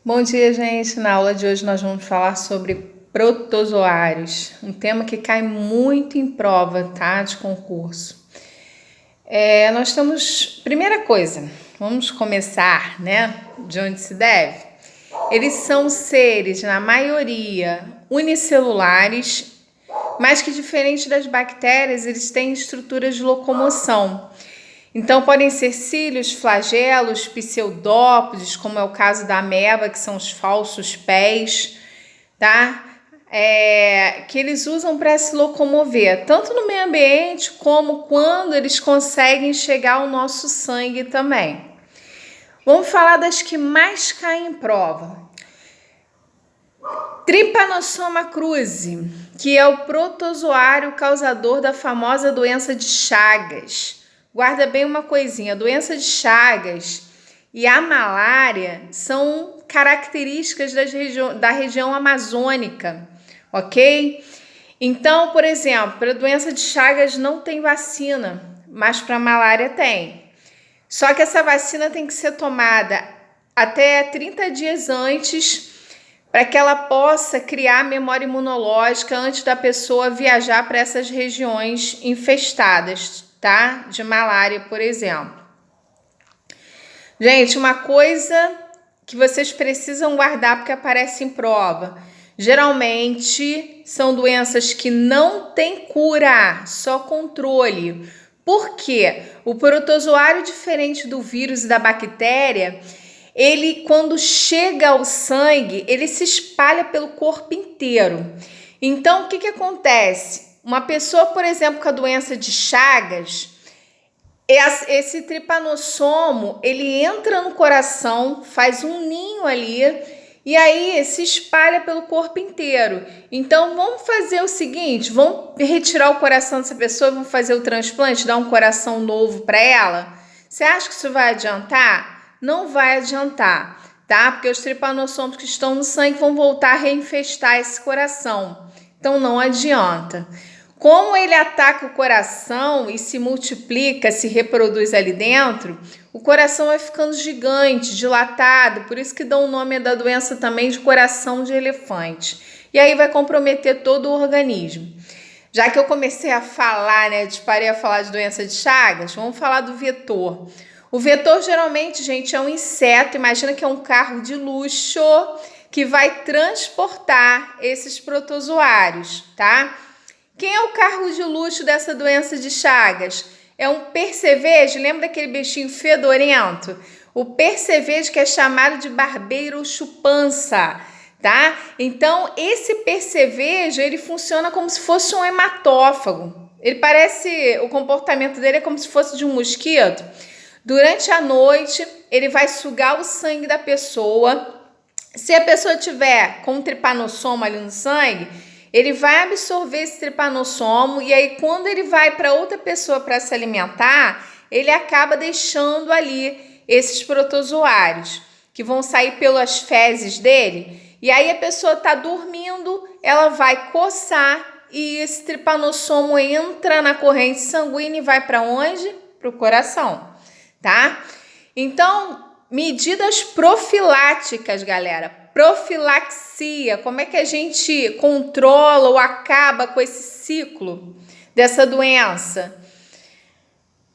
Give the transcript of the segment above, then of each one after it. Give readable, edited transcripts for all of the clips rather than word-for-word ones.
Bom dia, gente. Na aula de hoje nós vamos falar sobre protozoários, um tema que cai muito em prova, tá? De concurso. Nós temos, primeira coisa, vamos começar, né? De onde se deve. Eles são seres, na maioria, unicelulares, mas que diferente das bactérias, eles têm estruturas de locomoção. Então, podem ser cílios, flagelos, pseudópodes, como é o caso da ameba, que são os falsos pés, tá? Que eles usam para se locomover, tanto no meio ambiente, como quando eles conseguem chegar ao nosso sangue também. Vamos falar das que mais caem em prova. Trypanosoma cruzi, que é o protozoário causador da famosa doença de Chagas. Guarda bem uma coisinha, a doença de Chagas e a malária são características da região amazônica, ok? Então, por exemplo, para a doença de Chagas não tem vacina, mas para a malária tem. Só que essa vacina tem que ser tomada até 30 dias antes, para que ela possa criar memória imunológica antes da pessoa viajar para essas regiões infestadas, tá? De malária, por exemplo. Gente, uma coisa que vocês precisam guardar porque aparece em prova. Geralmente são doenças que não têm cura, só controle. Por quê? O protozoário, diferente do vírus e da bactéria, ele, quando chega ao sangue, ele se espalha pelo corpo inteiro. Então, o que acontece? Uma pessoa, por exemplo, com a doença de Chagas, esse tripanossomo, ele entra no coração, faz um ninho ali e aí se espalha pelo corpo inteiro. Então, vamos fazer o seguinte, vamos retirar o coração dessa pessoa, vamos fazer o transplante, dar um coração novo para ela? Você acha que isso vai adiantar? Não vai adiantar, tá? Porque os tripanossomos que estão no sangue vão voltar a reinfestar esse coração. Então, não adianta. Como ele ataca o coração e se multiplica, se reproduz ali dentro, o coração vai ficando gigante, dilatado, por isso que dão o nome da doença também de coração de elefante. E aí vai comprometer todo o organismo. Já que eu comecei a falar, né, disparei a falar de doença de Chagas, vamos falar do vetor. O vetor geralmente, gente, é um inseto, imagina que é um carro de luxo que vai transportar esses protozoários, tá? Quem é o carro de luxo dessa doença de Chagas? É um percevejo, lembra daquele bichinho fedorento? O percevejo que é chamado de barbeiro chupança, tá? Então, esse percevejo, ele funciona como se fosse um hematófago. Ele parece, o comportamento dele é como se fosse de um mosquito. Durante a noite, ele vai sugar o sangue da pessoa. Se a pessoa tiver com tripanossoma ali no sangue, ele vai absorver esse tripanossomo e aí quando ele vai para outra pessoa para se alimentar, ele acaba deixando ali esses protozoários que vão sair pelas fezes dele. E aí a pessoa está dormindo, ela vai coçar e esse tripanossomo entra na corrente sanguínea e vai para onde? Para o coração, tá? Então, medidas profiláticas, galera. Profilaxia, como é que a gente controla ou acaba com esse ciclo dessa doença?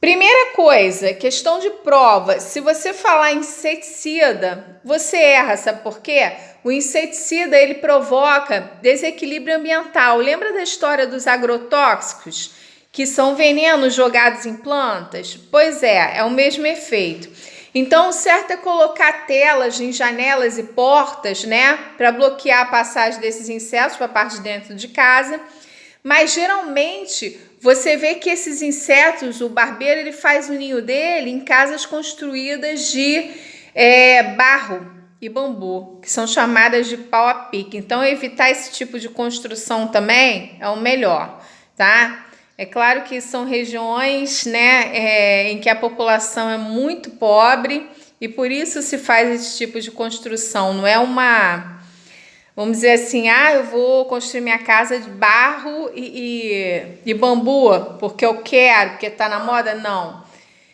Primeira coisa, questão de prova, se você falar inseticida, você erra, sabe por quê? O inseticida, ele provoca desequilíbrio ambiental. Lembra da história dos agrotóxicos, que são venenos jogados em plantas? Pois é o mesmo efeito. Então, o certo é colocar telas em janelas e portas, né, para bloquear a passagem desses insetos para a parte de dentro de casa. Mas, geralmente, você vê que esses insetos, o barbeiro, ele faz o ninho dele em casas construídas de barro e bambu, que são chamadas de pau a pique. Então, evitar esse tipo de construção também é o melhor, tá? É claro que são regiões, né, em que a população é muito pobre e por isso se faz esse tipo de construção. Não é uma, vamos dizer assim, eu vou construir minha casa de barro e bambu porque eu quero, porque está na moda. Não,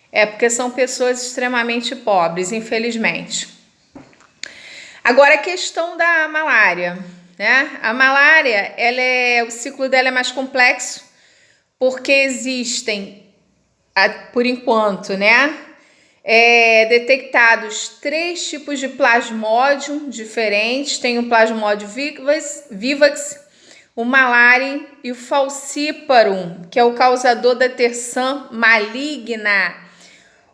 é porque são pessoas extremamente pobres, infelizmente. Agora a questão da malária, né? A malária, o ciclo dela é mais complexo, porque existem, por enquanto, né? Detectados 3 tipos de plasmódio diferentes. Tem o plasmódio vivax, o malária e o falciparum, que é o causador da terçã maligna.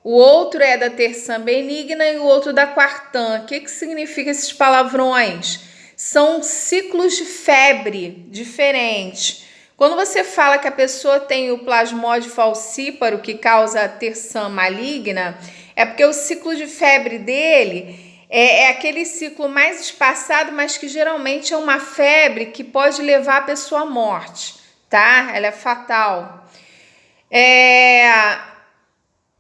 O outro é da terçã benigna e o outro da quartã. O que significa esses palavrões? São ciclos de febre diferentes. Quando você fala que a pessoa tem o plasmódio falcíparo, que causa a terçã maligna, é porque o ciclo de febre dele é aquele ciclo mais espaçado, mas que geralmente é uma febre que pode levar a pessoa à morte, tá? Ela é fatal.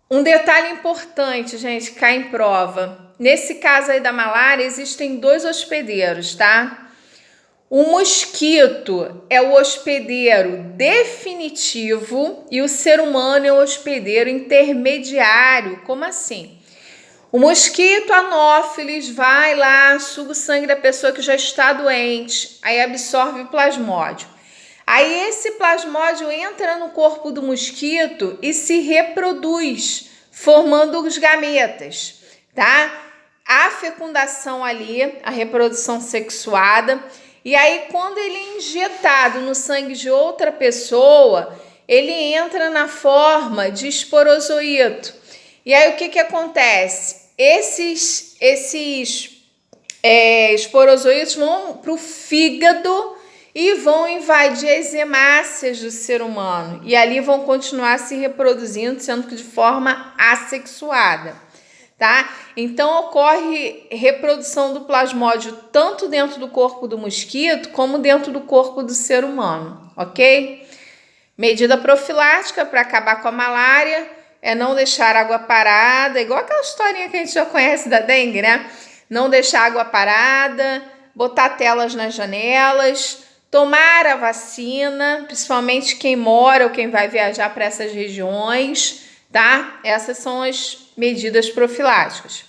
Um detalhe importante, gente, que cai em prova. Nesse caso aí da malária, existem 2 hospedeiros, tá? O mosquito é o hospedeiro definitivo e o ser humano é o hospedeiro intermediário. Como assim? O mosquito anófilis vai lá, suga o sangue da pessoa que já está doente, aí absorve o plasmódio. Aí esse plasmódio entra no corpo do mosquito e se reproduz, formando os gametas, tá? A fecundação ali, a reprodução sexuada. E aí, quando ele é injetado no sangue de outra pessoa, ele entra na forma de esporozoito. E aí, o que acontece? Esses esporozoitos vão para o fígado e vão invadir as hemácias do ser humano. E ali vão continuar se reproduzindo, sendo que de forma assexuada. Tá? Então ocorre reprodução do plasmódio tanto dentro do corpo do mosquito como dentro do corpo do ser humano, ok? Medida profilática para acabar com a malária é não deixar água parada, igual aquela historinha que a gente já conhece da dengue, né? Não deixar água parada, botar telas nas janelas, tomar a vacina, principalmente quem mora ou quem vai viajar para essas regiões, tá? Essas são as medidas profiláticas.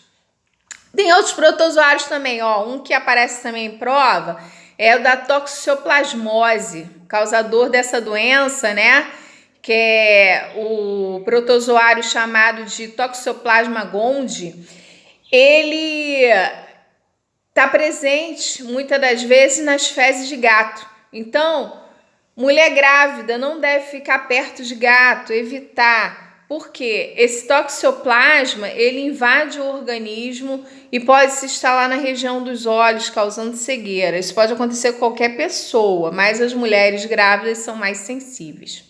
Tem outros protozoários também, ó. Um que aparece também em prova é o da toxoplasmose, causador dessa doença, né? Que é o protozoário chamado de Toxoplasma gondii. Ele está presente muitas das vezes nas fezes de gato. Então, mulher grávida não deve ficar perto de gato, evitar. Porque esse toxoplasma, ele invade o organismo e pode se instalar na região dos olhos, causando cegueira. Isso pode acontecer com qualquer pessoa, mas as mulheres grávidas são mais sensíveis.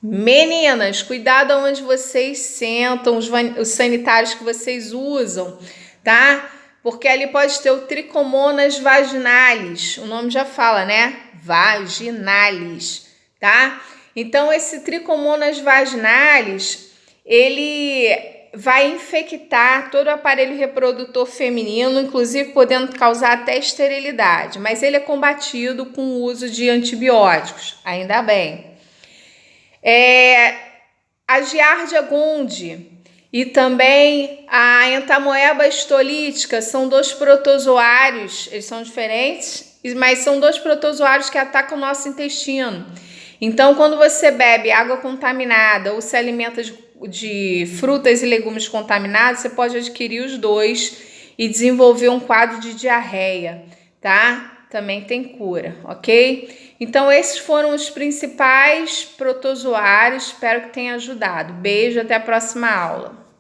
Meninas, cuidado onde vocês sentam, os sanitários que vocês usam, tá? Porque ali pode ter o Trichomonas vaginalis, o nome já fala, né? Vaginalis, tá? Então, esse Trichomonas vaginalis, ele vai infectar todo o aparelho reprodutor feminino, inclusive podendo causar até esterilidade, mas ele é combatido com o uso de antibióticos, ainda bem. A Giardia gondii e também a Entamoeba histolítica são 2 protozoários, eles são diferentes, mas são 2 protozoários que atacam o nosso intestino. Então, quando você bebe água contaminada ou se alimenta de frutas e legumes contaminados, você pode adquirir os 2 e desenvolver um quadro de diarreia, tá? Também tem cura, ok? Então, esses foram os principais protozoários. Espero que tenha ajudado. Beijo, até a próxima aula.